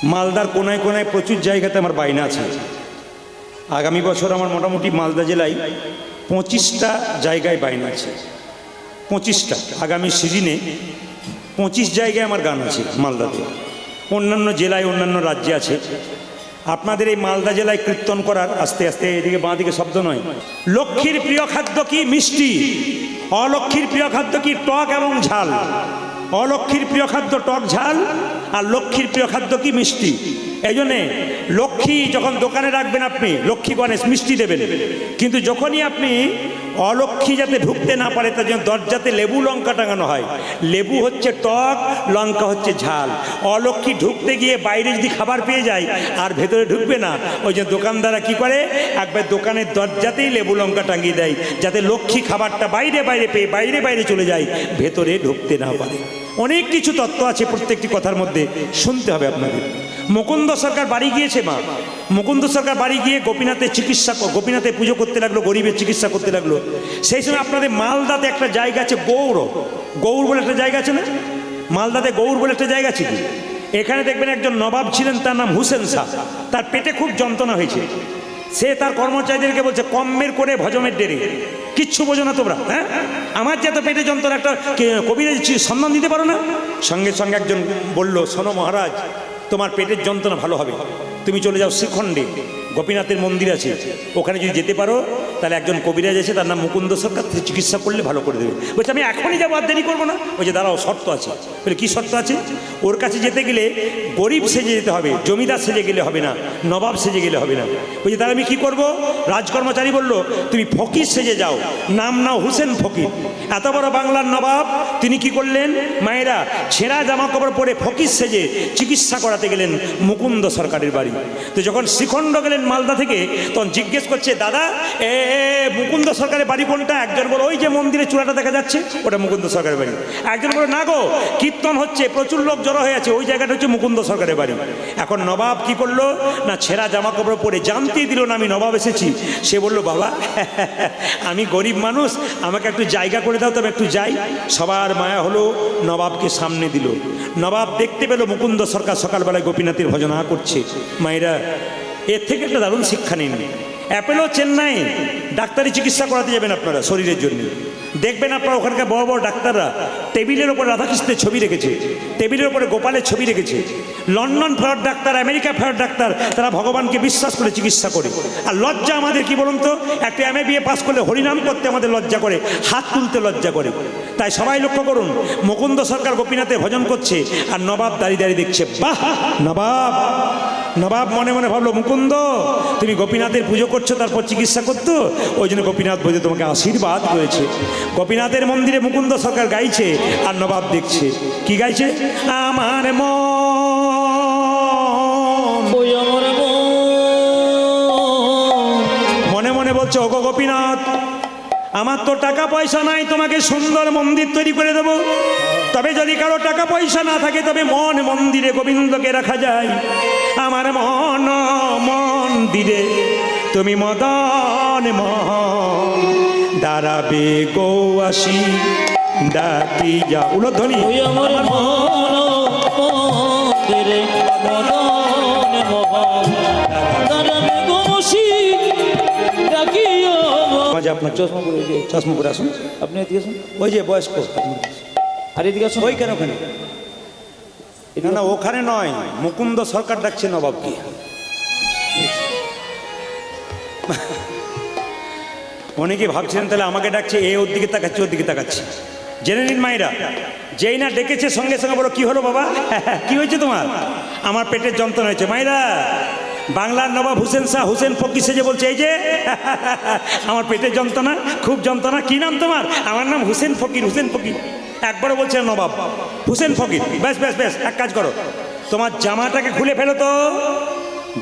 মালদার কোনায় কোনায় প্রচুর জায়গাতে আমার বায়না আছে। আগামী বছর আমার মোটামুটি মালদা জেলায় 25টা জায়গায় বায়না আছে। 25টা আগামী সিজনে 25 জায়গায় আমার গান আছে মালদাতে। অন্যান্য জেলায় অন্যান্য রাজ্যে আছে। আপনাদের এই মালদা জেলায় কীর্তন করার আস্তে আস্তে এদিকে বাঁ দিকে শব্দ নয়। লক্ষ্মীর প্রিয় খাদ্য কি? মিষ্টি। অলক্ষ্মীর প্রিয় খাদ্য কি? টক এবং ঝাল। অলক্ষ্মীর প্রিয় খাদ্য টক ঝাল, আর লক্ষ্মীর প্রিয় খাদ্য কি? মিষ্টি। এই জন্যে লক্ষ্মী যখন দোকানে রাখবেন আপনি লক্ষ্মী গণেশ মিষ্টি দেবেন, কিন্তু যখনই আপনি অলক্ষ্মী যাতে ঢুকতে না পারে তার জন্য দরজাতে লেবু লঙ্কা টাঙানো হয়। লেবু হচ্ছে টক, লঙ্কা হচ্ছে ঝাল। অলক্ষ্মী ঢুকতে গিয়ে বাইরে যদি খাবার পেয়ে যায় আর ভেতরে ঢুকবে না, ওই জন্য দোকানদাররা কি করে, একবার দোকানের দরজাতেই লেবু লঙ্কা টাঙিয়ে দেয় যাতে লক্ষ্মী খাবারটা বাইরে বাইরে পেয়ে বাইরে বাইরে চলে যায়, ভেতরে ঢুকতে না পারে। অনেক কিছু তত্ত্ব আছে প্রত্যেকটি কথার মধ্যে, শুনতে হবে আপনাদের। মুকুন্দ সরকার বাড়ি গিয়েছে মা। মুকুন্দ সরকার বাড়ি গিয়ে গোপীনাথের চিকিৎসা, গোপীনাথে পুজো করতে লাগলো, গরিবের চিকিৎসা করতে লাগলো। সেই সময় আপনাদের মালদাতে একটা জায়গা আছে গৌর, গৌর বলে একটা জায়গা আছে না? মালদাতে গৌর বলে একটা জায়গা আছে কি? এখানে দেখবেন একজন নবাব ছিলেন, তার নাম হুসেন শাহ। তার পেটে খুব যন্ত্রণা হয়েছে। সে তার কর্মচারীদেরকে বলছে কম্মের করে ভজমের ডেরে, কিচ্ছু বোঝো না তোমরা, হ্যাঁ? আমার যে এত পেটে যন্ত্রণা, একটা কবিরাজ সন্ধান দিতে পারো না? সঙ্গে সঙ্গে একজন বলল, শোনো মহারাজ, তোমার পেটের যন্ত্রণা ভালো হবে, তুমি চলে যাও শ্রীখণ্ডে, গোপীনাথের মন্দির আছে, ওখানে যদি যেতে পারো তাহলে একজন কবিরাজ আছে, তার নাম মুকুন্দ সরকার, চিকিৎসা করলে ভালো করে দেবে। বলছে আমি এখনই যাবো, আর দেরি করবো না। বলছে দাঁড়াও, শর্ত আছে। বলে কী শর্ত আছে? ওর কাছে যেতে গেলে গরিব সেজে যেতে হবে, জমিদার সেজে গেলে হবে না, নবাব সেজে গেলে হবে না। বলছে তাহলে আমি কী করবো? রাজকর্মচারী বলল, তুমি ফকির সেজে যাও, নাম নাও হুসেন ফকির। এত বড় বাংলার নবাব, তিনি কি করলেন? মায়েরা ছেঁড়া জামা কাপড় পরে ফকির সেজে চিকিৎসা করাতে গেলেন মুকুন্দ সরকারের বাড়ি। তো যখন শ্রীখণ্ড গেলেন মালদা থেকে, তখন জিজ্ঞেস করছে, দাদা মুকুন্দ সরকারের বাড়ি কোনটা? একজন বলো ওই যে মন্দিরের চূড়াটা দেখা যাচ্ছে, ওটা মুকুন্দ সরকারের বাড়ি। একজন বলো না গো, কীর্তন হচ্ছে, প্রচুর লোক জড়ো হয়ে আছে, ওই জায়গাটা হচ্ছে মুকুন্দ সরকারের বাড়ি। এখন নবাব কি করলো না, ছেঁড়া জামা কাপড় পরে জানতেই দিল না আমি নবাব এসেছি। সে বলল, বাবা আমি গরিব মানুষ, আমাকে একটু জায়গা করে দাও, তবে একটু যাই। সবার মায়া হলো, নবাবকে সামনে দিল। নবাব দেখতে পেল মুকুন্দ সরকার সকালবেলায় গোপীনাথের ভজনা করছে। মায়েরা এর থেকে একটা দারুণ শিক্ষা নিন। অ্যাপেলো চেন্নাই ডাক্তারি চিকিৎসা করাতে যাবেন আপনারা শরীরের জন্য, দেখবেন আপনারা ওখানকার বড় বড় ডাক্তাররা টেবিলের ওপর রাধাকৃষ্ণের ছবি রেখেছে, টেবিলের ওপরে গোপালের ছবি রেখেছে। লন্ডন ফেরত ডাক্তার, আমেরিকা ফেরত ডাক্তার, তারা ভগবানকে বিশ্বাস করে চিকিৎসা করে। আর লজ্জা আমাদের কি বলুন তো, একটা MA পাস করলে হরিনাম করতে আমাদের লজ্জা করে, হাত তুলতে লজ্জা করে। তাই সবাই লক্ষ্য করুন, মুকুন্দ সরকার গোপীনাথে ভজন করছে আর নবাব দাঁড়িয়ে দাঁড়িয়ে দেখছে। বাহ নবাব! নবাব মনে মনে ভাবলো, মুকুন্দ তুমি গোপীনাথের পুজো করছো, তারপর চিকিৎসা করতো, ওই জন্য গোপীনাথ বলে তোমাকে আশীর্বাদ করেছে। গোপীনাথের মন্দিরে মুকুন্দ সরকার গাইছে আর নবাব দেখছে। কি গাইছে? আমার মনে মনে বলছে, ওগো গোপীনাথ, আমার তো টাকা পয়সা নাই তোমাকে সুন্দর মন্দির তৈরি করে দেবো, তবে যদি কারো টাকা পয়সা না থাকে তবে মন মন্দিরে গোবিন্দকে রাখা যায়। আমার মন মন্দিরে তুমি মদন মোহন, দাঁড়াবে গো আসি ডাকি যা উলধ্বনি। আমার মন মন্দিরে মদন মোহন, দাঁড়াবে গো আসি ডাকি। আপনার চশমা পরে আসুন, আপনি এদিকে আসুন। ওই যে বয়স্ক, আর এদিকে আসুন। ওই কেন ওখানে? না না ওখানে নয়, মুকুন্দ সরকার ডাকছে নবাবকে। অনেকে ভাবছেন তাহলে আমাকে ডাকছে, এ ওর দিকে তাকাচ্ছে, ওর দিকে তাকাচ্ছে। জেনে নিন মায়েরা, যেই না ডেকেছে সঙ্গে সঙ্গে বলো, কি হলো বাবা, কি হয়েছে তোমার? আমার পেটের যন্ত্রণা হয়েছে। মায়েরা, বাংলার নবাব হুসেন শাহ হুসেন ফকির সেজে বলছে, এই যে আমার পেটের যন্ত্রণা, খুব যন্ত্রণা। কি নাম তোমার? আমার নাম হুসেন ফকির, হুসেন ফকির। একবারও বলছে নবাব হুসেন ফকির। বেশ বেশ বেশ, এক কাজ করো, তোমার জামাটাকে খুলে ফেলো তো।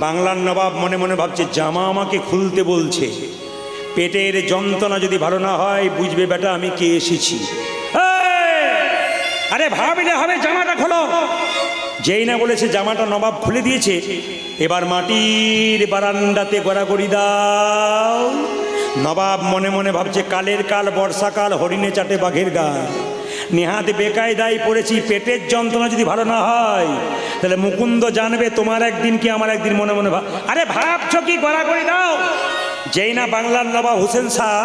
বাংলার নবাব মনে মনে ভাবছে, জামা আমাকে খুলতে বলছে, পেটের যন্ত্রণা যদি ভালো না হয় বুঝবে বেটা আমি কে এসেছি। আরে ভাবলে হবে, জামাটা খোলো। যেই না বলেছে জামাটা নবাব খুলে দিয়েছে, এবার মাটির বারান্দাতে গড়াগড়ি দাও। নবাব মনে মনে ভাবছে, কালের কাল বর্ষাকাল, হরিণে চাটে বাঘের গাল। নেহাত বেকায়দায় পড়েছি, পেটের যন্ত্রণা যদি ভালো না হয় তাহলে মুকুন্দ জানবে তোমার একদিন কি আমার একদিন, মনে মনে আরে ভাবছো কি গড়াগড়ি দাও। যেই না বাংলার নবাব হোসেন শাহ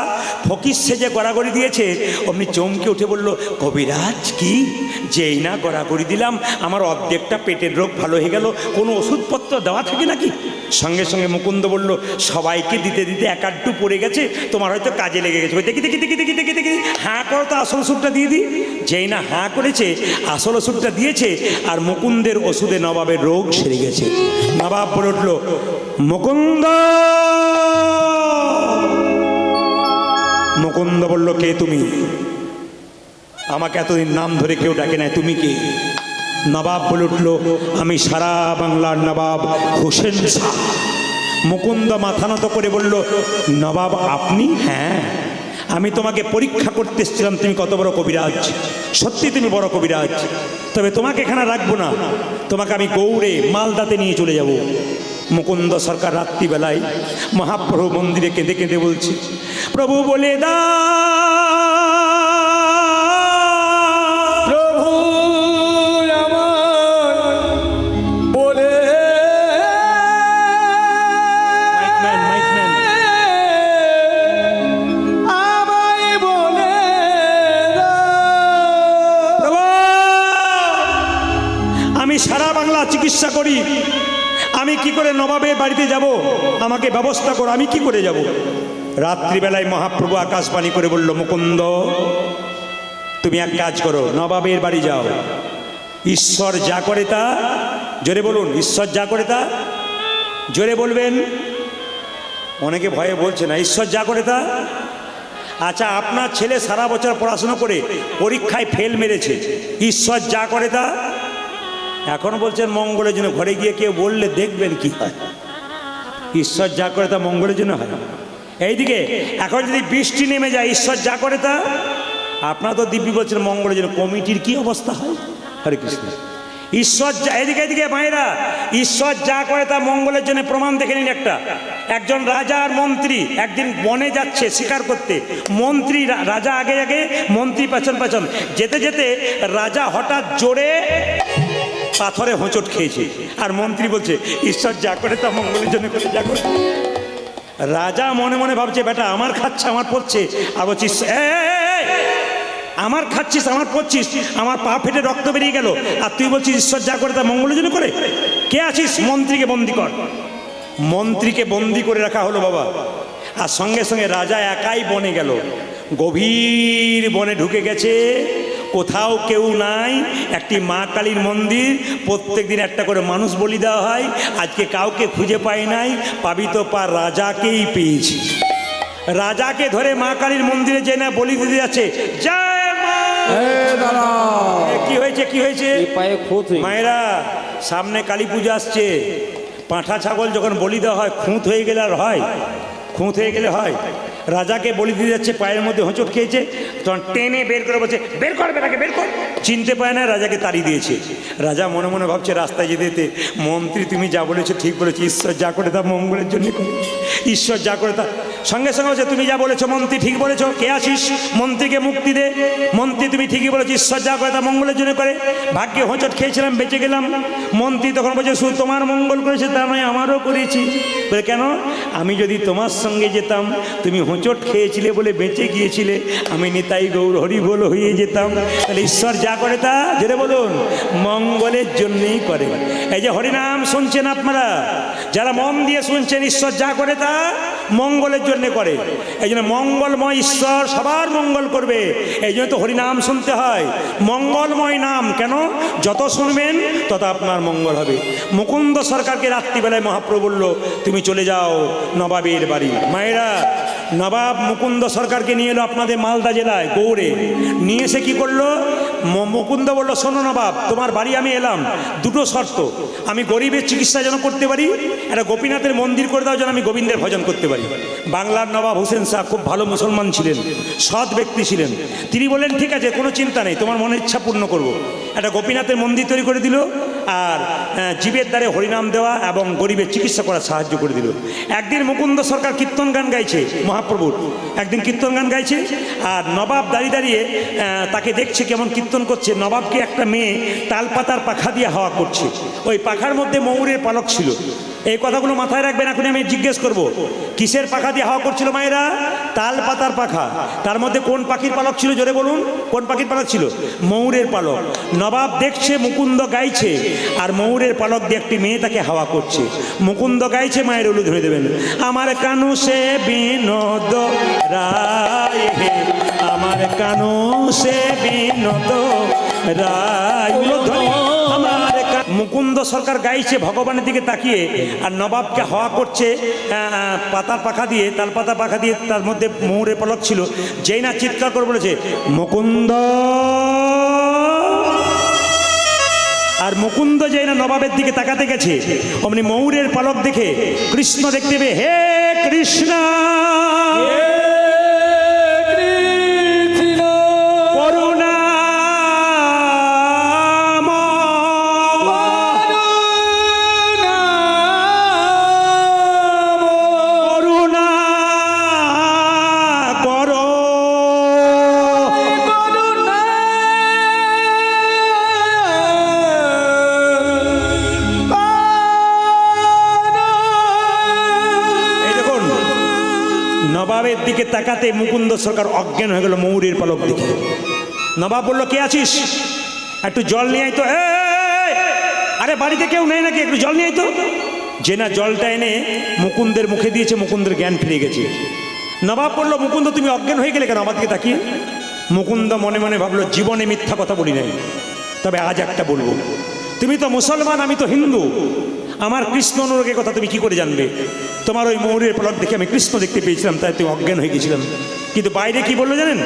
ফকির সেজে গড়াগড়ি দিয়েছে অমনি চমকে উঠে বলল, কবিরাজ কি? যেই না গড়াগড়ি দিলাম আমার অর্ধেকটা পেটের রোগ ভালো হয়ে গেল, কোনো ওষুধপত্র দেওয়া থাকে নাকি? সঙ্গে সঙ্গে মুকুন্দ বলল, সবাইকে দিতে দিতে এক আধটু পড়ে গেছে, তোমার হয়তো কাজে লেগে গেছে। দেখি দেখি দেখি দেখি দেখি দেখি হাঁ করো তো, আসল ওষুধটা দিয়ে দিই। যেই না হাঁ করেছে আসল ওষুধটা দিয়েছে, আর মুকুন্দের ওষুধে নবাবের রোগ সেরে গেছে। নবাব বলে উঠল, মুকুন্দ। মুকুন্দ বলল, কে তুমি? আমাকে এতদিন নাম ধরে কেউ ডাকে নাই, তুমি কে? নবাব বলে উঠল, আমি সারা বাংলার নবাব হোসেন শাহ। মুকুন্দ মাথা নত করে বলল, নবাব আপনি? হ্যাঁ, আমি তোমাকে পরীক্ষা করতে এসেছিলাম তুমি কত বড় কবিরাজ। সত্যি তুমি বড় কবিরাজ, তবে তোমাকে এখানে রাখবো না, তোমাকে আমি গৌড়ে মালদাতে নিয়ে চলে যাব। মুকুন্দ সরকার রাত্রিবেলায় মহাপ্রভু মন্দিরে কেঁদে কেঁদে বলছি, প্রভু বলে দা সারা বাংলা চিকিৎসা করি, আমি কি করে নবাবের বাড়িতে যাব? আমাকে ব্যবস্থা করো, আমি কি করে যাব? রাত্রিবেলায় মহাপ্রভু আকাশবাণী করে বলল, মুকুন্দ তুমি এক কাজ করো, নবাবের বাড়ি যাও। ঈশ্বর যা করে তা, জোরে বলুন, ঈশ্বর যা করে তা, জোরে বলবেন। অনেকে ভয়ে বলছে না, ঈশ্বর যা করে তা। আচ্ছা, আপনার ছেলে সারা বছর পড়াশোনা করে পরীক্ষায় ফেল মেরেছে, ঈশ্বর যা করে তা। এখন বলছেন মঙ্গলের জন্য, ঘরে গিয়ে কেউ বললে দেখবেন কি হয়। ঈশ্বর যা করে তা মঙ্গলের জন্য হয়। এইদিকে এখন যদি বৃষ্টি নেমে যায়, ঈশ্বর যা করে তা। আপনারা তো দিব্যি বলছেন মঙ্গলের জন্য, কমিটির কি অবস্থা হয়? হরে কৃষ্ণ। ঈশ্বর যা, এদিকে এদিকে মায়েরা, ঈশ্বর যা করে তা মঙ্গলের জন্য। প্রমাণ দেখে নিন একটা। একজন রাজা আর মন্ত্রী একদিন বনে যাচ্ছে শিকার করতে। মন্ত্রী, রাজা আগে আগে, মন্ত্রী পেছন পেছন। যেতে যেতে রাজা হঠাৎ জোরে পাথরে হোঁচট খেয়েছে, আর মন্ত্রী বলছে, ঈশ্বর যা করে তা মঙ্গলের জন্য করে, যা করে। রাজা মনে মনে ভাবছে, বেটা আমার খাচ্ছে আমার পড়ছে, আর বলছিস আমার খাচ্ছিস আমার পড়ছিস, আমার পা ফেটে রক্ত বেরিয়ে গেল, আর তুই বলছিস ঈশ্বর যা করে তা মঙ্গলের জন্য করে। কে আছিস? মন্ত্রীকে বন্দি কর। মন্ত্রীকে বন্দি করে রাখা হলো বাবা। আর সঙ্গে সঙ্গে রাজা একাই বনে গেল। গভীর বনে ঢুকে গেছে, কোথাও কেউ নাই, একটি মা কালীর মন্দির, প্রত্যেক দিন একটা করে মানুষ বলি দেওয়া হয়। আজকে কাউকে খুঁজে পাই নাই, পাবি তো পা রাজাকেই পেয়েছি। রাজাকে ধরে মা কালীর মন্দিরে যে না বলি দিতে যাচ্ছে। জয় মা। কি হয়েছে কি হয়েছে? মায়েরা, সামনে কালী পূজা আসছে। পাঁঠা ছাগল যখন বলি দেওয়া হয়, খুঁত হয়ে গেলে আর হয়? খুঁত হয়ে গেলে হয়? রাজাকে বলি দিয়ে যাচ্ছে, পায়ের মধ্যে হোঁচট খেয়েছে, তখন টেনে বের করে বলছে, বের কর বেটাকে, বের কর। চিনতে পায় না, রাজাকে তাড়িয়ে দিয়েছে। রাজা মনে মনে ভাবছে রাস্তায় যেতে যেতে, মন্ত্রী তুমি যা বলেছো ঠিক বলেছো, ঈশ্বর যা করে তা মঙ্গলের জন্য করে, ঈশ্বর যা করে তা। সঙ্গে সঙ্গে বলছে, তুমি যা বলেছো মন্ত্রী ঠিক বলেছো, কে আছিস? মন্ত্রীকে মুক্তি দে। মন্ত্রী তুমি ঠিকই বলেছো, ঈশ্বর যা করে তা মঙ্গলের জন্য করে। ভাগ্যে হোঁচট খেয়েছিলাম, বেঁচে গেলাম। মন্ত্রী তখন বলছে, শুধু তোমার মঙ্গল করেছে তা নয়, আমারও করেছি। বলে কেন? আমি যদি তোমার সঙ্গে যেতাম, তুমি হোঁচট খেয়েছিলে বলে বেঁচে গিয়েছিলে, আমি নিতাই গৌর হরি বল হয়ে যেতাম। তাহলে ঈশ্বর যা করে তা, যেটা বলুন, মঙ্গলের জন্যই করে। এই যে হরিনাম শুনছেন আপনারা, যারা মন দিয়ে শুনছেন, ঈশ্বর যা করে তা মঙ্গলের জন্য করে। এই জন্য মঙ্গলময় ঈশ্বর সবার মঙ্গল করবে, এই জন্য তো হরিনাম শুনতে হয়। মঙ্গলময় নাম কেন? যত শুনবেন তত আপনার মঙ্গল হবে। মুকুন্দ সরকারকে রাত্রিবেলায় মহাপ্রভু বলল, তুমি চলে যাও নবাবের বাড়ি। মায়েরা, নবাব মুকুন্দ সরকারকে নিয়ে এলো আপনাদের মালদা জেলায় গৌড়ে। নিয়ে এসে কী করলো? মুকুন্দ বলল, শোনো নবাব, তোমার বাড়ি আমি এলাম, দুটো শর্ত। আমি গরিবের চিকিৎসা যেন করতে পারি, একটা গোপীনাথের মন্দির করে দাও যেন আমি গোবিন্দের ভজন করতে পারি। বাংলার নবাব হোসেন শাহ খুব ভালো মুসলমান ছিলেন, সৎ ব্যক্তি ছিলেন। তিনি বললেন, ঠিক আছে, কোনো চিন্তা নেই, তোমার মনের ইচ্ছা পূর্ণ করব। একটা গোপীনাথের মন্দির তৈরি করে দিল, আর জীবের দ্বারে হরিনাম দেওয়া এবং গরিবের চিকিৎসা করার সাহায্য করে দিল। একদিন মুকুন্দ সরকার কীর্তন গান গাইছে, মহাপ্রভুর একদিন কীর্তন গান গাইছে, আর নবাব দাঁড়িয়ে দাঁড়িয়ে তাকে দেখছে কেমন কীর্তন করছে। নবাবকে একটা মেয়ে তালপাতার পাখা দিয়ে হাওয়া করছে, ওই পাখার মধ্যে ময়ূরের পালক ছিল। এই কথাগুলো মাথায় রাখবেন, এখন আমি জিজ্ঞেস করব কিসের পাখা দিয়ে হাওয়া করছিল মায়েরা? তাল পাতার পাখা। তার মধ্যে কোন পাখির পালক ছিল জোরে বলুন, কোন পাখির পালক ছিল? ময়ূরের পালক। নবাব দেখছে মুকুন্দ গাইছে আর ময়ূরের পালক দিয়ে একটি মেয়ে তাকে হাওয়া করছে। মুকুন্দ গাইছে, মায়ের উলু ধরে দেবেন। আমার কানু সে বিনোদ রায় হে, আমার কানু সে বিনোদ রায়। আমার মুকুন্দ সরকার গাইছে ভগবানের দিকে তাকিয়ে, আর নবাবকে হাওয়া করছে পাতার পাখা দিয়ে, তাল পাতা পাখা দিয়ে, তার মধ্যে ময়ূরের পলক ছিল। যেই না চিৎকার করে বলেছে মুকুন্দ, আর মুকুন্দ যেই না নবাবের দিকে তাকাতে গেছে, অমনি ময়ূরের পালক দেখে কৃষ্ণ দেখতে পেয়ে হে কৃষ্ণ নবাবের দিকে তাকাতে মুকুন্দ সরকার অজ্ঞান হয়ে গেল ময়ূরের পালক দেখে। নবাব বলল কে আছিস, একটু জল নিয়ে আয় তো। আরে বাড়িতে কেউ নেই নাকি, একটু জল নিয়ে আয় তো। যে না জলটা এনে মুকুন্দের মুখে দিয়েছে, মুকুন্দের জ্ঞান ফিরে গেছে। নবাব বলল মুকুন্দ তুমি অজ্ঞান হয়ে গেলে কেন আমার দিকে তাকিয়ে? মুকুন্দ মনে মনে ভাবলো জীবনে মিথ্যা কথা বলি নাই, তবে আজ একটা বলবো। তুমি তো মুসলমান, আমি তো হিন্দু, আমার কৃষ্ণ অনুরাগের কথা তুমি কি করে জানবে? তোমার ওই ময়ূরের পলক দেখে আমি কৃষ্ণ দেখতে পেয়েছিলাম, তাই তুমি অজ্ঞান হয়ে গেছিলাম। কিন্তু বাইরে কি বললো জানেন?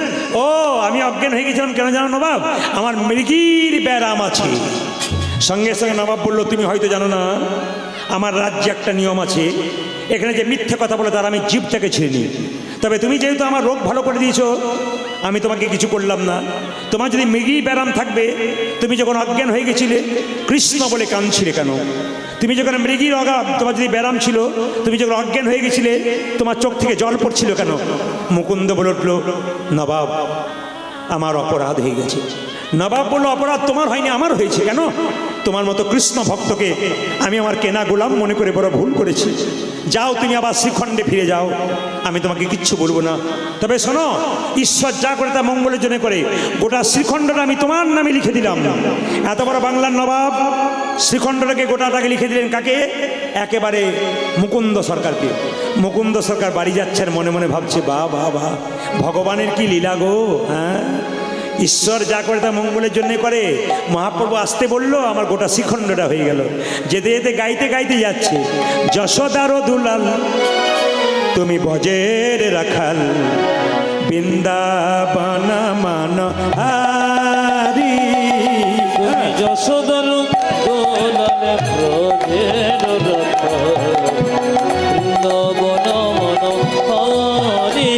ও আমি অজ্ঞান হয়ে গেছিলাম কেন জানো নবাব? আমার মৃগীর ব্যারাম আছে। সঙ্গে সঙ্গে নবাব বলল তুমি হয়তো জানো না, আমার রাজ্যে একটা নিয়ম আছে, এখানে যে মিথ্যে কথা বলে তার আমি জীবটাকে ছেড়ে নিই। তবে তুমি যেহেতু আমার রোগ ভালো করে দিয়েছো, আমি তোমাকে কিছু করলাম না। তোমার যদি মৃগী ব্যারাম থাকবে, তুমি যখন অজ্ঞান হয়ে গেছিলে কৃষ্ণ বলে কাঁদছিলে কেন? তুমি যখন মৃগীর তোমার যদি ব্যারাম ছিল, তুমি যখন অজ্ঞান হয়ে গেছিলে তোমার চোখ থেকে জল পড়ছিল কেন? মুকুন্দ বলে উঠল নবাব আমার অপরাধ হয়ে গেছে। নবাব বলল অপরাধ তোমার হয়নি, আমার হয়েছে। কেন? তোমার মতো কৃষ্ণ ভক্তকে আমি আমার কেনা গোলাম মনে করে বড় ভুল করেছি। যাও তুমি আবার শ্রীখণ্ডে ফিরে যাও, আমি তোমাকে কিচ্ছু বলবো না। তবে শোনো, ঈশ্বর যা করে তা মঙ্গলের জন্য করে। গোটা শ্রীখণ্ডটা আমি তোমার নামে লিখে দিলাম। এত বড় বাংলার নবাব শ্রীখণ্ডটাকে গোটাটাকে লিখে দিলেন কাকে? একেবারে মুকুন্দ সরকারকে। মুকুন্দ সরকার বাড়ি যাচ্ছেন, মনে মনে ভাবছে বা বা বা ভগবানের কি লীলা গো। হ্যাঁ, ঈশ্বর যা করে তা মঙ্গলের জন্য করে। মহাপ্রভু আসতে বললো, আমার গোটা শ্রীখণ্ডটা হয়ে গেল। যেতে যেতে গাইতে গাইতে যাচ্ছে যশোদারো দুলাল তুমি বজের রাখাল, বৃন্দাবন মান হারি। যশোদার দোলালে ব্রজের রাখাল, বৃন্দাবন মনোহারি।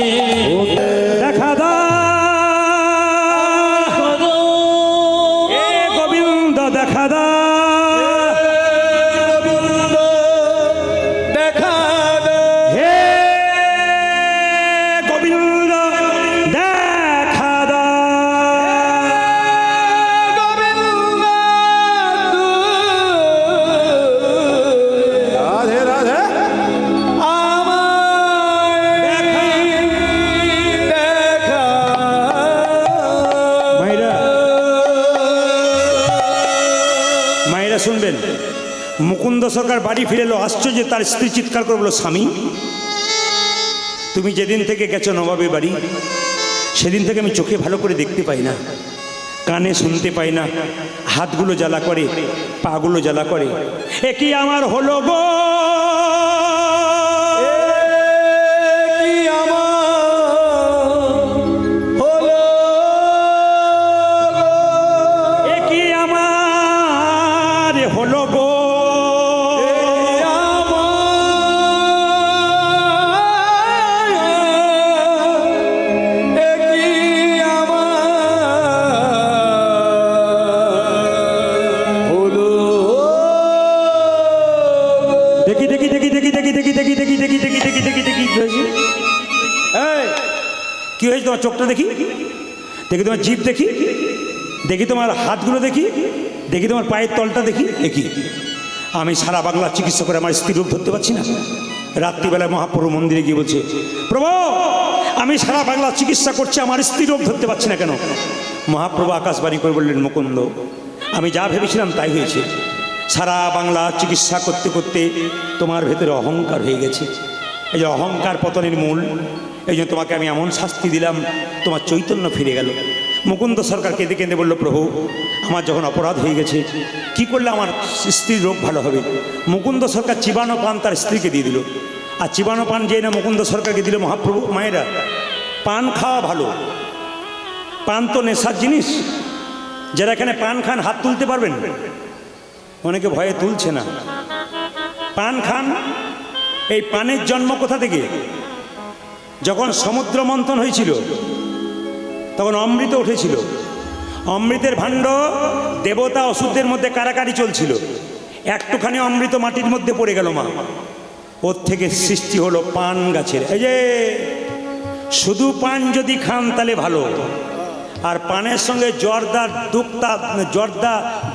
দেখা দা গোবিন্দ, দেখা দা হে গোবিন্দ, দেখা দা। রাধে রাধে মায়েরা মায়েরা শুনবেন, মুকুন্দ সরকার বাড়ি ফিরে এলো। আশ্চর্য, তার স্ত্রী চিৎকার করে বলল স্বামী তুমি যেদিন থেকে গেছো নবাবের বাড়ি, সেদিন থেকে আমি চোখে ভালো করে দেখতে পাই না, কানে শুনতে পাই না, হাতগুলো জ্বালা করে, পাগুলো জ্বালা করে। এ কি আমার হলো গো, এ কি আমার হলো গো। হলো এই, কি হয়েছে তোমার? চোখটা দেখি, দেখি তোমার জিভ দেখি, দেখি তোমার হাতগুলো দেখি, দেখি তোমার পায়ের তলটা দেখি। দেখি আমি সারা বাংলার চিকিৎসা করে আমার স্ত্রী রোগ ধরতে পারছি না। রাত্রিবেলায় মহাপ্রভু মন্দিরে গিয়ে বলছে, প্রভু আমি সারা বাংলার চিকিৎসা করছি, আমার স্ত্রী রোগ ধরতে পারছি না কেন? মহাপ্রভু আকাশবাণী করে বললেন, মুকুন্দ আমি যা ভেবেছিলাম তাই হয়েছে। সারা বাংলা চিকিৎসা করতে করতে তোমার ভেতরে অহংকার হয়ে গেছে। এই যে অহংকার পতনের মূল, এই জন্য তোমাকে আমি এমন শাস্তি দিলাম, তোমার চৈতন্য ফিরে গেল। মুকুন্দ সরকার কেঁদে কেঁদে বলল, প্রভু আমার যখন অপরাধ হয়ে গেছে, কি করলে আমার স্ত্রীর রোগ ভালো হবে? মুকুন্দ সরকার চিবানো পান তার স্ত্রীকে দিয়ে দিল। আর চিবানো পান যে না মুকুন্দ সরকারকে দিল। মহাপ্রভু মায়েরা, পান খাওয়া ভালো, পান তো নেশার জিনিস। যারা এখানে পান খান হাত তুলতে পারবেন? অনেকে ভয়ে তুলছে না। পান খান। এই পানের জন্ম কোথা থেকে? যখন সমুদ্র মন্থন হয়েছিল তখন অমৃত উঠেছিল। অমৃতের ভাণ্ড দেবতা অসুরদের মধ্যে কারাকারি চলছিল। একটুখানি অমৃত মাটির মধ্যে পড়ে গেল মা, ওর থেকে সৃষ্টি হলো পান গাছের। এই যে শুধু পান যদি খান তাহলে ভালো, আর পানের সঙ্গে জর্দা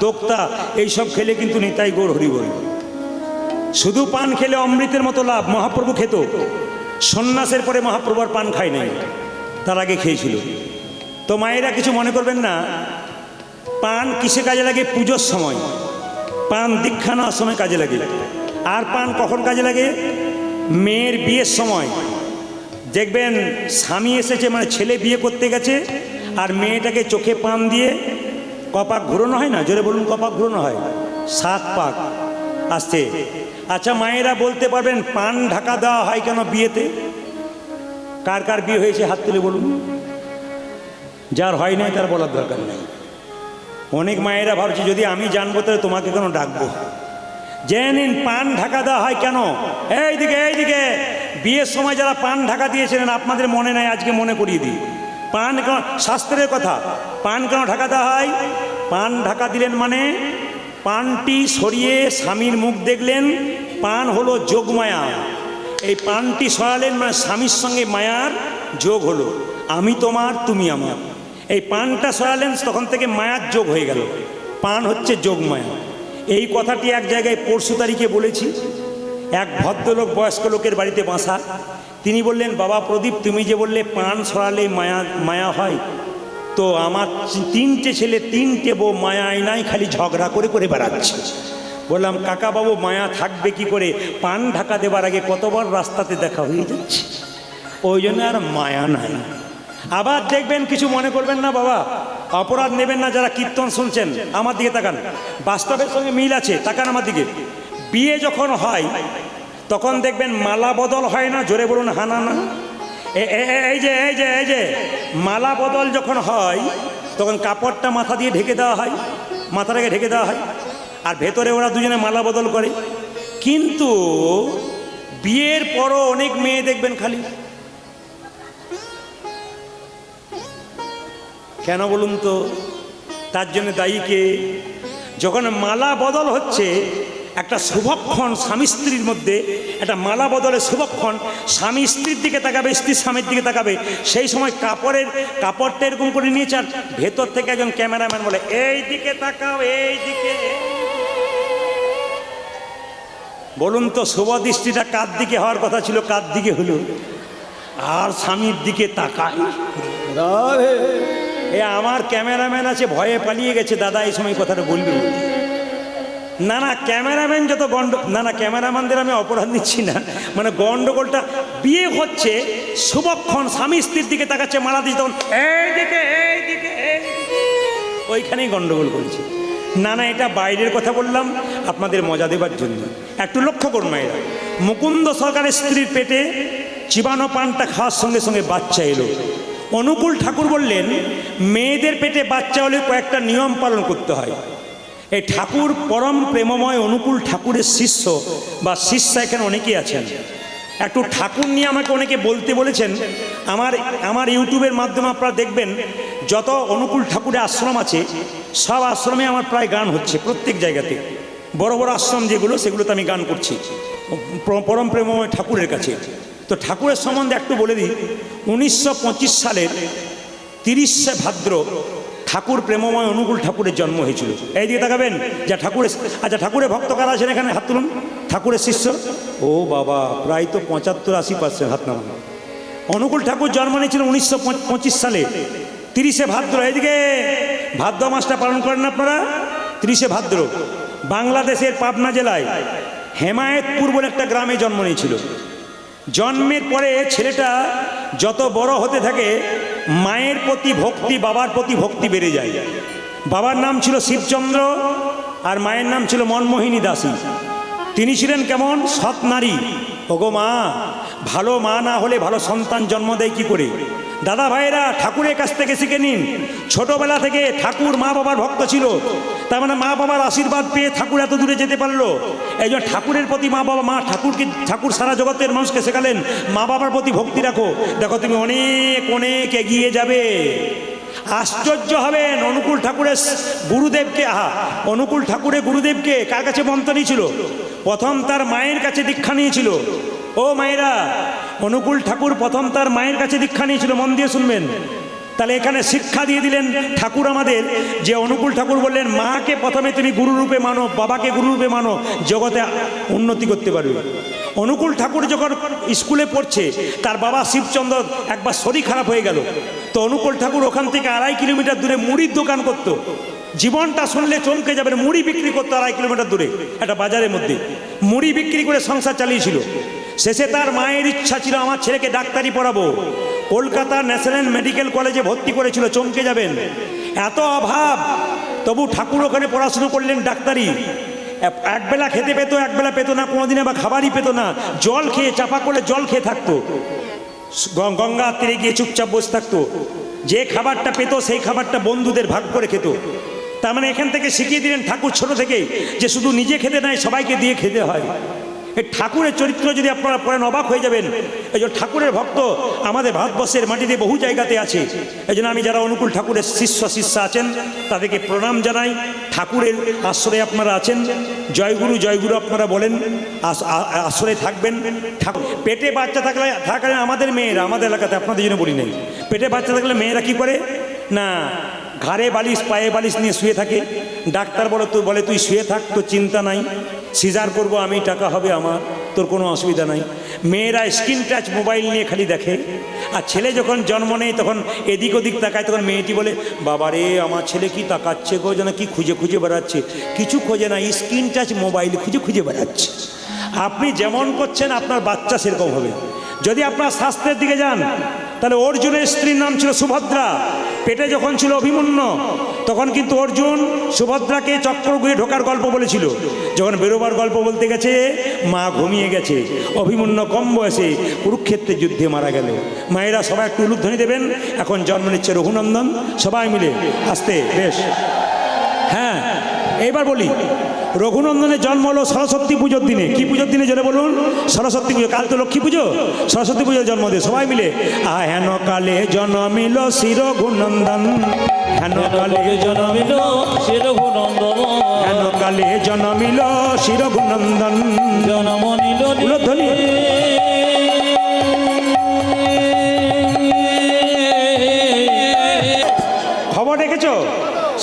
দোক্তা এইসব খেলে কিন্তু নিতাই গৌর হরি বল। শুধু পান খেলে অমৃতের মতো লাভ। মহাপ্রভু খেত, সন্ন্যাসের পরে মহাপ্রভু আর পান খায় নাই, তার আগে খেয়েছিল। তো মায়েরা কিছু মনে করবেন না। পান কিসে কাজে লাগে? পুজোর সময়। পান দীক্ষা নেওয়ার সময় কাজে লাগে। আর পান কখন কাজে লাগে? মেয়ের বিয়ের সময়। দেখবেন স্বামী এসেছে, মানে ছেলে বিয়ে করতে গেছে, আর মেয়েটাকে চোখে পান দিয়ে কপাক ঘুরানো হয় না? জোরে বলুন, কপাক ঘুরানো হয় 7 পাক আসতে। আচ্ছা মায়েরা বলতে পারবেন পান ঢাকা দেওয়া হয় কেন বিয়েতে? কার কার বিয়ে হয়েছে হাত তুলে বলুন। যার হয় নাই তার বলার দরকার নেই। অনেক মায়েরা ভাবছে যদি আমি জানবো তাহলে তোমাকে কেন ডাকবো। জেনে নিন পান ঢাকা দেওয়া হয় কেন। এইদিকে বিয়ের সময় যারা পান ঢাকা দিয়েছিলেন আপনাদের মনে নাই, আজকে মনে করিয়ে দিই। পান কেন, শাস্ত্রের কথা, পান কেন ঢাকা দেওয়া হয়? পান ঢাকা দিলেন মানে পানটি সরিয়ে স্বামীর মুখ দেখলেন, পান হলো যোগমায়া। এই পানটি সরালেন মানে স্বামীর সঙ্গে মায়ার যোগ হলো, আমি তোমার তুমি আমার। এই পানটা সরালেন, তখন থেকে মায়ার যোগ হয়ে গেল। পান হচ্ছে যোগমায়া। এই কথাটি এক জায়গায় পরশু তারিখে বলেছি। এক ভদ্রলোক বয়স্ক লোকের বাড়িতে বাসা, তিনি বললেন, বাবা প্রদীপ তুমি যে বললে পান সরালে মায়া হয়, তো আমার 3টে ছেলে 3টে বউ মায়া আয়নায় খালি ঝগড়া করে করে বেড়াচ্ছে। বললাম কাকা বাবু মায়া থাকবে কি করে? পান ঢাকা দেবার আগে কতবার রাস্তাতে দেখা হয়ে যাচ্ছে, ওই জন্য আর মায়া নাই। আবার দেখবেন, কিছু মনে করবেন না বাবা, অপরাধ নেবেন না যারা কীর্তন শুনছেন, আমার দিকে তাকান, বাস্তবের সঙ্গে মিল আছে, তাকান আমার দিকে। বিয়ে যখন হয় তখন দেখবেন মালা বদল হয় না? জোরে বলুন হানা না। এই যে মালা বদল যখন হয় তখন কাপড়টা মাথা দিয়ে ঢেকে দেওয়া হয়, মাথাটাকে ঢেকে দেওয়া হয়, আর ভেতরে ওরা দুজনে মালা বদল করে। কিন্তু বিয়ের পরও অনেক মেয়ে দেখবেন খালি, কেন বলুন তো? তার জন্য দায়ী কে? যখন মালা বদল হচ্ছে একটা শুভক্ষণ স্বামী স্ত্রীর মধ্যে, একটা মালা বদলের শুভক্ষণ, স্বামী স্ত্রীর দিকে তাকাবে, স্ত্রী স্বামীর দিকে তাকাবে, সেই সময় কাপড়টা এরকম করে নিয়েছে, আর ভেতর থেকে একজন ক্যামেরাম্যান বলে এই দিকে তাকাও, এই দিকে। বলুন তো শুভ দৃষ্টিটা কার দিকে হওয়ার কথা ছিল, কার দিকে হলো? আর স্বামীর দিকে তাকায়। এ আমার ক্যামেরাম্যান আছে, ভয়ে পালিয়ে গেছে, দাদা এই সময় কথাটা বলবে না। ক্যামেরাম্যান যত না ক্যামেরাম্যানদের আমি অপরাধ নিচ্ছি না, মানে গন্ডগোলটা বিয়ে হচ্ছে, শুভক্ষণ স্বামী স্ত্রীর দিকে তাকাচ্ছে, মালা দিচ্ছে, তখন এইদিকে ওইখানেই গন্ডগোল করেছে। না এটা বাইরের কথা বললাম আপনাদের মজা দেবার জন্য। একটু লক্ষ্য করুন মায়েরা, মুকুন্দ সরকারের স্ত্রীর পেটে চিবানো পানটা খাওয়ার সঙ্গে সঙ্গে বাচ্চা এলো। অনুকূল ঠাকুর বললেন মেয়েদের পেটে বাচ্চা হলে কয়েকটা নিয়ম পালন করতে হয়। এই ঠাকুর পরম প্রেমময় অনুকূল ঠাকুরের শিষ্য বা শিষ্যা এখানে অনেকেই আছেন। একটু ঠাকুর নিয়ে আমাকে অনেকে বলতে বলেছেন। আমার ইউটিউবের মাধ্যমে আপনারা দেখবেন যত অনুকূল ঠাকুরের আশ্রম আছে সব আশ্রমে আমার প্রায় গান হচ্ছে, প্রত্যেক জায়গাতে। বড় বড় আশ্রম যেগুলো, সেগুলোতে আমি গান করছি পরম প্রেমময় ঠাকুরের কাছে। তো ঠাকুরের সম্বন্ধে একটু বলে দিই। 1925 সালের 30শে ভাদ্র ঠাকুর প্রেমময় অনুকূল ঠাকুরের জন্ম হয়েছিল। এই দিকে তাকাবেন যা ঠাকুরের, আচ্ছা ঠাকুরের ভক্ত কারা আছেন এখানে? হাত তুলুন। ঠাকুরের শিষ্য? ও বাবা, প্রায় তো 75-80% হাত নামান। অনুকূল ঠাকুর জন্ম নিয়েছিল 1925 সালে 30শে ভাদ্র। এইদিকে ভাদ্র মাসটা পালন করেন আপনারা 30শে ভাদ্র। বাংলাদেশের পাবনা জেলায় হেমায়েতপুর বলে একটা গ্রামে জন্ম নিয়েছিল। জন্মের পরে ছেলেটা যত বড় হতে থাকে মায়ের প্রতি ভক্তি, বাবার প্রতি ভক্তি বেড়ে যায়। বাবার নাম ছিল শিবচন্দ্র আর মায়ের নাম ছিল মনমোহিনী দাসী। তিনি ছিলেন কেমন? সৎ নারী। ওগো মা, ভালো মা না হলে ভালো সন্তান জন্ম দেয় কি করে? দাদা ভাইয়েরা, ঠাকুরের কাছ থেকে শিখে নিন। ছোটবেলা থেকে ঠাকুর মা বাবার ভক্ত ছিল, তার মানে মা বাবার আশীর্বাদ পেয়ে ঠাকুর এত দূরে যেতে পারলো। এই জন্য ঠাকুরের প্রতি ঠাকুর সারা জগতের মানুষকে শেখালেন মা বাবার প্রতি ভক্তি রাখো, দেখো তুমি অনেক অনেক এগিয়ে যাবে। আশ্চর্য হবেন, অনুকূল ঠাকুরের গুরুদেবকে কার কাছে মন্ত্র নিয়েছিল? প্রথম তার মায়ের কাছে দীক্ষা নিয়েছিল। ও মায়েরা, অনুকূল ঠাকুর প্রথম তার মায়ের কাছে দীক্ষা নিয়েছিল। মন দিয়ে শুনবেন। তাহলে এখানে শিক্ষা দিয়ে দিলেন ঠাকুর আমাদের, যে অনুকূল ঠাকুর বললেন মাকে প্রথমে তুমি গুরুরূপে মানো, বাবাকে গুরুরূপে মানো, জগতে উন্নতি করতে পারবে। অনুকূল ঠাকুর যখন স্কুলে পড়ছে, তার বাবা শিবচন্দ্র একবার শরীর খারাপ হয়ে গেল। তো অনুকূল ঠাকুর ওখান থেকে 2.5 কিলোমিটার দূরে মুড়ির দোকান করতো। জীবনটা শুনলে চমকে যাবেন। মুড়ি বিক্রি করতো 2.5 কিলোমিটার দূরে একটা বাজারের মধ্যে। মুড়ি বিক্রি করে সংসার চালিয়েছিল। শেষে তার মায়ের ইচ্ছা ছিল আমার ছেলেকে ডাক্তারি পড়াবো। কলকাতা ন্যাশনাল মেডিকেল কলেজে ভর্তি করেছিল। চমকে যাবেন, এত অভাব, তবু ঠাকুর ওখানে পড়াশুনো করলেন ডাক্তারি। একবেলা খেতে পেত, একবেলা পেত না, কোনোদিন আবার খাবারই পেত না। জল খেয়ে, চাপা করে জল খেয়ে থাকতো। গঙ্গা তীরে গিয়ে চুপচাপ বসে থাকতো। যে খাবারটা পেত সেই খাবারটা বন্ধুদের ভাগ করে খেত। তার মানে এখান থেকে শিখিয়ে দিলেন ঠাকুর ছোট থেকেই যে শুধু নিজে খেতে নয়, সবাইকে দিয়ে খেতে হয়। এই ঠাকুরের চরিত্র যদি আপনারা পড়েন অবাক হয়ে যাবেন। এই জন্য ঠাকুরের ভক্ত আমাদের ভারতবর্ষের মাটিতে বহু জায়গাতে আছে। এই জন্য আমি যারা অনুকূল ঠাকুরের শিষ্যা আছেন তাদেরকে প্রণাম জানাই। ঠাকুরের আশ্রয়ে আপনারা আছেন, জয়গুরু জয়গুরু আপনারা বলেন, আশ্রয়ে থাকবেন। পেটে বাচ্চা থাকলে আমাদের মেয়েরা, আমাদের এলাকাতে আপনাদের জন্য বলি নাই, পেটে বাচ্চা থাকলে মেয়েরা কি করে না, ঘাড়ে বালিশ পায়ে বালিশ নিয়ে শুয়ে থাকে। ডাক্তার বলে তুই শুয়ে থাক, তোর চিন্তা নাই, সিজার করবো আমি, টাকা হবে আমার, তোর কোনো অসুবিধা নাই। মেয়েরা স্ক্রিন টাচ মোবাইল নিয়ে খালি দেখে। আর ছেলে যখন জন্ম নেয় তখন এদিক ওদিক তাকায়, তখন মেয়েটি বলে বাবারে আমার ছেলে কি তাকাচ্ছে গো, যেন কি খুঁজে খুঁজে বেড়াচ্ছে। কিছু খোঁজে না, স্ক্রিন টাচ মোবাইল খুঁজে খুঁজে বেড়াচ্ছে। আপনি যেমন করছেন আপনার বাচ্চা সেরকম হবে। যদি আপনার শাস্ত্রের দিকে যান, তাহলে অর্জুনের স্ত্রীর নাম ছিল সুভদ্রা। পেটে যখন ছিল অভিমন্যু, তখন কিন্তু অর্জুন সুভদ্রাকে চক্রগৃহে ঢোকার গল্প বলেছিল। যখন বেরোবার গল্প বলতে গেছে, মা ঘুমিয়ে গেছে। অভিমন্যু কম বয়সে কুরুক্ষেত্রের যুদ্ধে মারা গেল। মায়েরা সবাই একটু উলুধ্বনি দেবেন। এখন জন্ম নিচ্ছে রঘুনন্দন, সবাই মিলে আস্তে, বেশ। হ্যাঁ, এইবার বলি, রঘুনন্দনের জন্ম হলো সরস্বতী পুজোর দিনে। কি পুজোর দিনে জন্য বলুন? সরস্বতী পুজো। কাল তো লক্ষ্মী পুজো, সরস্বতী পুজোর জন্মদিন। সবাই মিলে হেন কালে জন্মিল শ্রী রঘুনন্দন, হেন কালে জন্মিল শ্রী রঘুনন্দন, হেন কালে জন্মিল শ্রী রঘুনন্দন। জন্ম নিল উলুধ্বনি। খবর রেখেছ?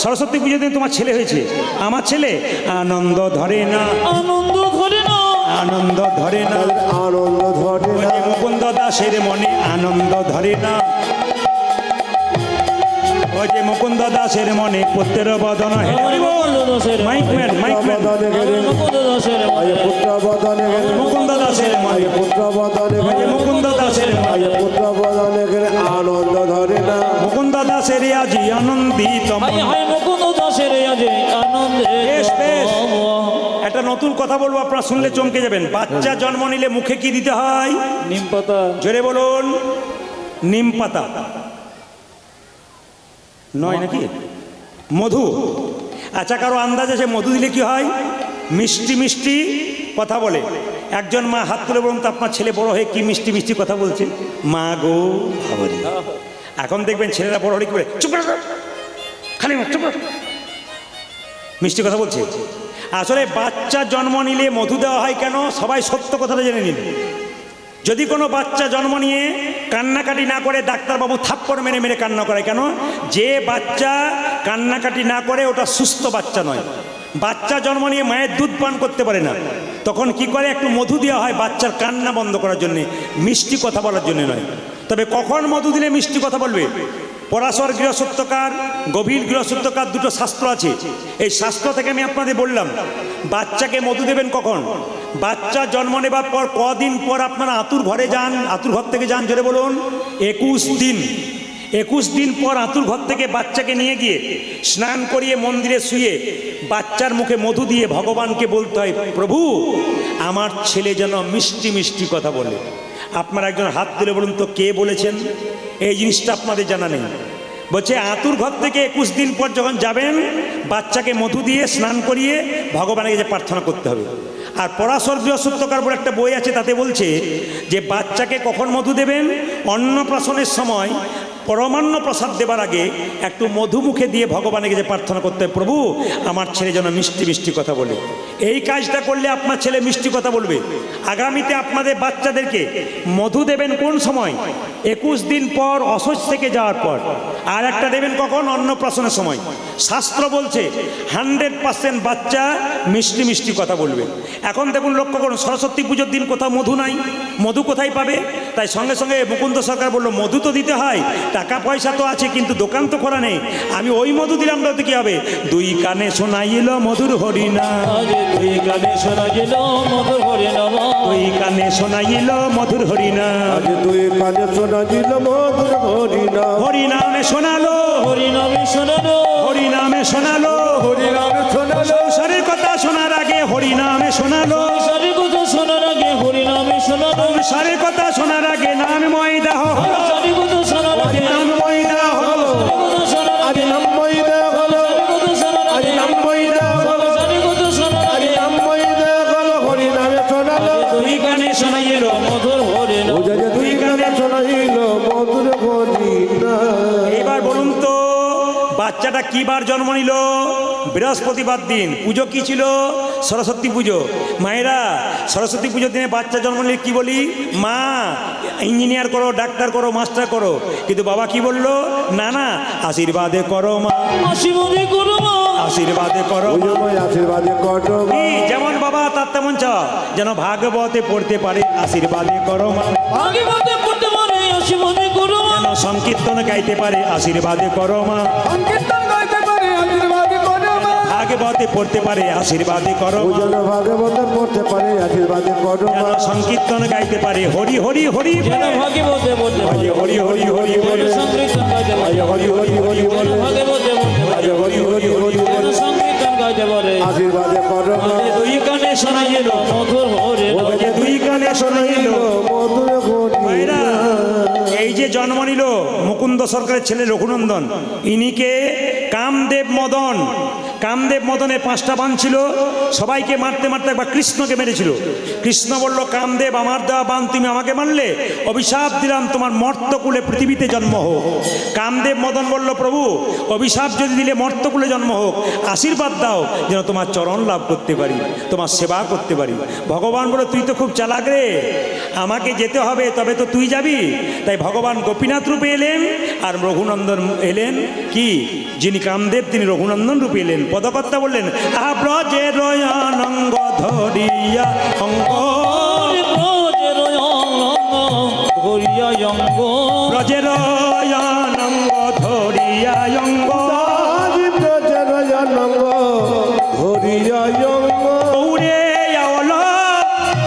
সরস্বতী পুজোর দিন তোমার ছেলে হয়েছে। আমার ছেলে আনন্দ ধরে না, আনন্দ ধরে না, আনন্দ ধরে না, আনন্দ ধরে না, মুকুন্দ দাসের মনে আনন্দ ধরে না। ও যে মুকুন্দ দাসের মনে পুত্রের বদন মাইকম্যান মাইকম্যান পুত্র বদনে মুকুন্দ দাসের মনে পুত্র বদনে মুকুন্দ দাসের মনে পুত্র বদনে আনন্দ ধরে না। মুকুন্দ দাসের আজি আনন্দিত মন। মুকুন্দ দাসের আজ আনন্দে। বেশ বেশ, একটা নতুন কথা বলবো, আপনারা শুনলে চমকে যাবেন। বাচ্চা জন্ম নিলে মুখে কি দিতে হয়? নিম পাতা। জোরে বলুন। নিম পাতা নয় নাকি? মধু। আচ্ছা, কারো আন্দাজ আছে মধু দিলে কি হয়? মিষ্টি মিষ্টি কথা বলে। একজন মা হাত তুলে বলুন তো আপনার ছেলে বড় হয়ে কি মিষ্টি মিষ্টি কথা বলছে? মা গো ভাবরি। এখন দেখবেন ছেলেরা বড় হয়ে কি বলে? চুপ করে খালি চুপ, মিষ্টি কথা বলছে। আসলে বাচ্চা জন্ম নিলে মধু দেওয়া হয় কেন, সবাই সত্য কথাটা জেনে নিন। যদি কোনো বাচ্চা জন্ম নিয়ে কান্নাকাটি না করে, ডাক্তারবাবু থাপ্পড় মেরে মেরে কান্না করে কেন? যে বাচ্চা কান্নাকাটি না করে ওটা সুস্থ বাচ্চা নয়। বাচ্চা জন্ম নিয়ে মায়ের দুধ পান করতে পারে না, তখন কি করে? একটু মধু দেওয়া হয় বাচ্চার কান্না বন্ধ করার জন্যে, মিষ্টি কথা বলার জন্য নয়। তবে কখন মধু দিলে মিষ্টি কথা বলবে? পরাশর গৃহসূত্রকার, গভীর গৃহসূত্রকার দুটো শাস্ত্র আছে। এই শাস্ত্র থেকে আমি আপনাদের বললাম বাচ্চাকে মধু দেবেন কখন। বাচ্চা জন্ম নেবার পর কদিন পর আপনারা আতুর ঘরে যান, আতুর ঘর থেকে যান, জোরে বলুন 21 দিন। 21 দিন পর আতুর ঘর থেকে বাচ্চাকে নিয়ে গিয়ে স্নান করিয়ে মন্দিরে শুয়ে বাচ্চার মুখে মধু দিয়ে ভগবানকে বলতে হয়, প্রভু আমার ছেলে যেন মিষ্টি মিষ্টি কথা বলে। আপনারা একজন হাত তুলে বলুন তো কে বলেছেন? এই জিনিসটা আপনাদের জানা নেই। বলছে আতুর ঘর থেকে 21 দিন পর যখন যাবেন বাচ্চাকে মধু দিয়ে স্নান করিয়ে ভগবানের কাছে প্রার্থনা করতে হবে। আর পরাশর গৃহসূত্রকার বলে একটা বই আছে, তাতে বলছে যে বাচ্চাকে কখন মধু দেবেন? অন্নপ্রাশনের সময় পরমান্ন প্রসাদ দেবার আগে একটু মধু মুখে দিয়ে ভগবানের কাছে প্রার্থনা করতে হবে, প্রভু আমার ছেলে যেন মিষ্টি মিষ্টি কথা বলে। এই কাজটা করলে আপনার ছেলে মিষ্টি কথা বলবে। আগামীতে আপনাদের বাচ্চাদেরকে মধু দেবেন কোন সময়? 21 দিন পর, অশৌচ থেকে যাওয়ার পর। আর একটা দেবেন কখন? অন্নপ্রাশনের সময়। শাস্ত্র বলছে 100% বাচ্চা মিষ্টি মিষ্টি কথা বলবে। এখন দেখুন, লক্ষ্য করুন, সরস্বতী পুজোর দিন কোথাও মধু নাই, মধু কোথায় পাবে? তাই সঙ্গে সঙ্গে মুকুন্দ সরকার বলল মধু তো দিতে হয়, টাকা পয়সা তো আছে কিন্তু দোকান তো খোলা নেই, আমি ওই মধু দিলাম, তাতে কি হবে? 2 কানে শোনাইল মধুর হরিনা, আজ 2 কানে শোনাইল মধুর হরিনাম, 2 কানে শোনাইল মধুর হরিনা, আজ 2 কানে শোনাইল মধুর হরিনাম, হরিনামে শোনালো, হরিনামে শোনালো, হরিনামে শোনালো, হরিনামে শোনালো, সংসারের কথা শোনার আগে হরিনামে শোনালো, সংসারের কথা শোনার আগে হরিনামে শোনালো, সংসারের কথা শোনার আগে নামময় দাহ, সংসারের কথা শোনার আগে নামময় দাহ, আজ নামময় দেহ হলো, আজ নামময় দেহ হলো, আজ নামময় দেহ হলো, হরিনামে শোনালো, 2 কানে শোনাইল মধুর হরিনাম। ও যে 2 কানে শোনাইল মধুর হরিনাম। এবার বলুন তো বাচ্চাটা কি বার জন্ম নিল? বৃহস্পতিবার দিন। পুজো কি ছিল? সরস্বতী পুজো। মায়েরা সরস্বতী পুজোর দিনে বাচ্চা জন্ম নিলে কি বলি? মা ইঞ্জিনিয়ার করো, ডাক্তার করো, মাস্টার করো। কিন্তু বাবা কি বললো? না না, আশীর্বাদে করো মা, আশীর্বাদে করো মা, আশীর্বাদে করো ওই মা। সময় আশীর্বাদে কটো এই যেমন বাবা তার তেমন চাওয়া, যেন ভাগবতে পড়তে পারে, আশীর্বাদে করো মা। ভাগবতে পড়তে পারে, আশীর্বাদে করো মা, যেন সংকীর্তন গাইতে পারে, আশীর্বাদে করো মা। সংকীর্তন গাইতে পারে, আশীর্বাদে করো মা। ভাগবতে পড়তে পারে, আশীর্বাদে করো ও মা। যেন ভাগবত পড়তে পারে, আশীর্বাদে করো যেন মা। সংকীর্তন গাইতে পারে, হরি হরি হরি যেন ভাগবতে পড়তে পারে, হরি হরি হরি বলে, সংকীর্তন গাইতে পারে, হরি হরি হরি যেন বলে, ভাগবতে পড়তে পারে, হরি হরি হরি যেন বলে, সংকীর্তন গাইতে পারে। আশীর্বাদে করো মা। 2 কানে শোনাইল মধুর হরিনাম। যে 2 কানে শোনাইল। মধুর ভাইরা, হরিনাম। এই যে জন্ম নিল মুকুন্দ সরকারের ছেলে রঘুনন্দন, ইনিকে কামদেব মদন, কামদেব মদনের 5টা বান ছিল, সবাইকে মারতে মারতে একবার কৃষ্ণকে মেরেছিল। কৃষ্ণ বলল, কামদেব আমার দেওয়া বান তুমি আমাকে মারলে, অভিশাপ দিলাম তোমার মর্তকুলে পৃথিবীতে জন্ম হোক। কামদেব মদন বলল, প্রভু অভিশাপ যদি দিলে মর্তকুলে জন্ম হোক, আশীর্বাদ দাও যেন তোমার চরণ লাভ করতে পারি, তোমার সেবা করতে পারি। ভগবান বলে, তুই তো খুব চালাক রে, আমাকে যেতে হবে তবে তো তুই যাবি। তাই ভগবান গোপীনাথ রূপে এলেন, আর রঘুনন্দন এলেন কি, যিনি কামদেব তিনি রঘুনন্দন রূপে এলেন। পদকর্তা বললেন, আহা ব্রজের অনঙ্গ ধরিয়া অঙ্গ, ব্রজের অঙ্গ ধরিয়া অঙ্গ, ব্রজের অনঙ্গ ধরিয়া অঙ্গ, গৌরে অল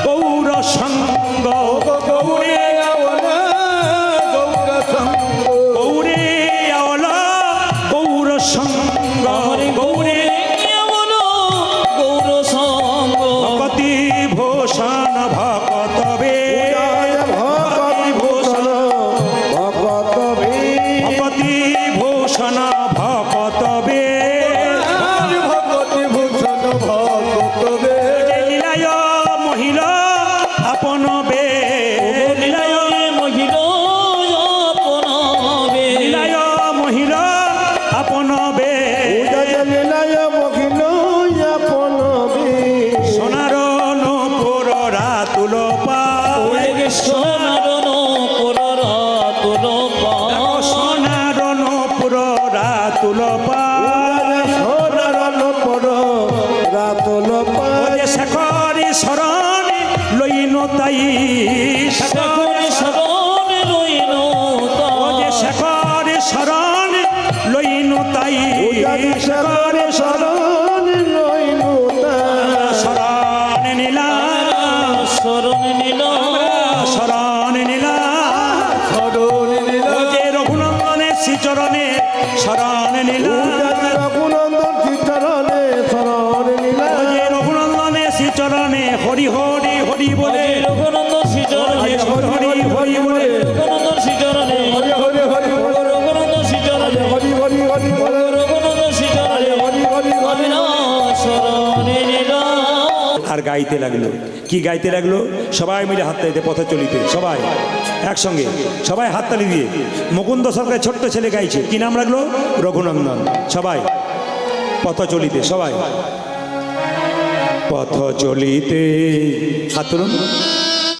গৌর সঙ্গ, গৌরে গৌরে অল গৌর সঙ্গ, গৌরে গৌর সঙ্গ, ভকতি ভূষণ ভকতবে, ভকতি ভূষণ ভকতবে, যে লীলায় মহিলা আপনবে, লীলায় মহিলা আপনাবে, লীলায় মহিলা আপনবে, লইন তাই শেখরে শরণে রইল ও যে শেখরে শরণ লইন তাই শেখরে শরণ শরণ নীলা শরণে নিল শরণ নীলা ও যে রঘুনন্দনের শ্রীচরণে শরণ নীলা ও যে রঘুনন্দনের শ্রীচরণে হরি হরি হরি বলে রঘুনন্দ শ্রীচরণে হরি হরি বলে রঘুনন্দ শ্রীচরণে রঘুনন্দ শ্রীচরণে রঘুনন্দ শ্রীচরণে অবিনাশ শরণে নিল আর গাইতে লাগলো কি গাইতে লাগলো সবাই মিলে হাত তালিতে পথে চলিতে সবাই একসঙ্গে সবাই হাততালি দিয়ে মুকুন্দ সরকারের ছোট্ট ছেলে গাইছে কি নাম রাখলো রঘুনন্দন সবাই পথ চলিতে সবাই পথ চলিতে হাত তুলুন